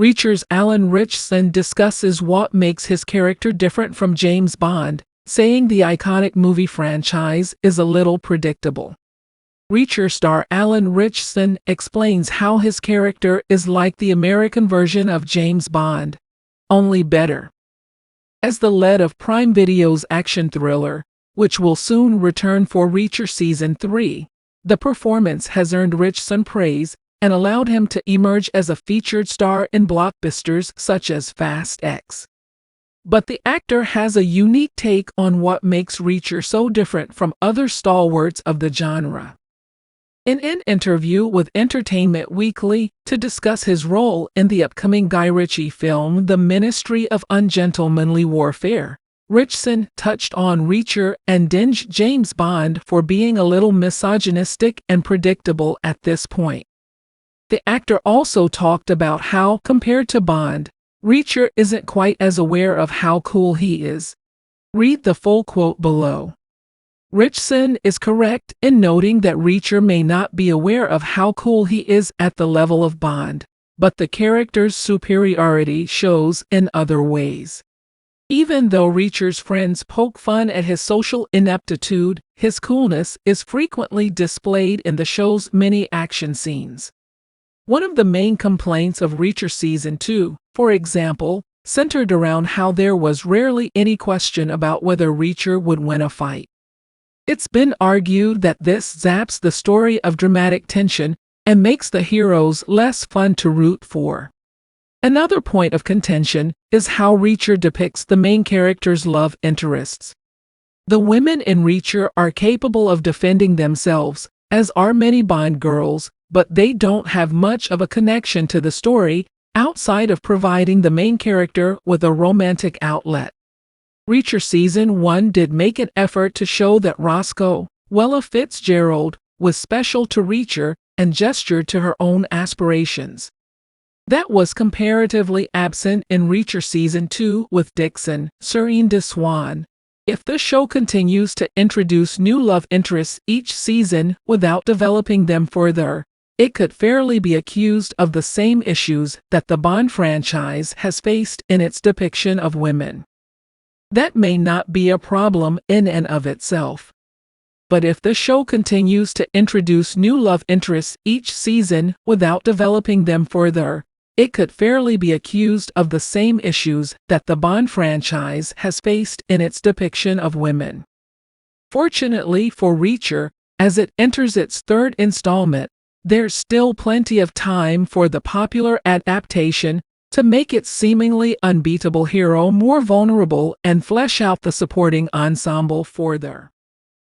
Reacher's Alan Ritchson discusses what makes his character different from James Bond, saying the iconic movie franchise is a little predictable. Reacher star Alan Ritchson explains how his character is like the American version of James Bond, only better. As the lead of Prime Video's action thriller, which will soon return for Reacher Season 3, the performance has earned Ritchson praise and allowed him to emerge as a featured star in blockbusters such as Fast X. But the actor has a unique take on what makes Reacher so different from other stalwarts of the genre. In an interview with Entertainment Weekly to discuss his role in the upcoming Guy Ritchie film The Ministry of Ungentlemanly Warfare, Ritchson touched on Reacher and dinged James Bond for being a little misogynistic and predictable at this point. The actor also talked about how, compared to Bond, Reacher isn't quite as aware of how cool he is. Read the full quote below. Ritchson is correct in noting that Reacher may not be aware of how cool he is at the level of Bond, but the character's superiority shows in other ways. Even though Reacher's friends poke fun at his social ineptitude, his coolness is frequently displayed in the show's many action scenes. One of the main complaints of Reacher Season 2, for example, centered around how there was rarely any question about whether Reacher would win a fight. It's been argued that this zaps the story of dramatic tension and makes the heroes less fun to root for. Another point of contention is how Reacher depicts the main character's love interests. The women in Reacher are capable of defending themselves, as are many Bond girls, but they don't have much of a connection to the story outside of providing the main character with a romantic outlet. Reacher Season 1 did make an effort to show that Roscoe, Wella Fitzgerald, was special to Reacher and gestured to her own aspirations. That was comparatively absent in Reacher Season 2 with Dixon, Serene de Swan. If the show continues to introduce new love interests each season without developing them further, it could fairly be accused of the same issues that the Bond franchise has faced in its depiction of women. That may not be a problem in and of itself. But if the show continues to introduce new love interests each season without developing them further, it could fairly be accused of the same issues that the Bond franchise has faced in its depiction of women. Fortunately for Reacher, as it enters its third installment, there's still plenty of time for the popular adaptation to make its seemingly unbeatable hero more vulnerable and flesh out the supporting ensemble further.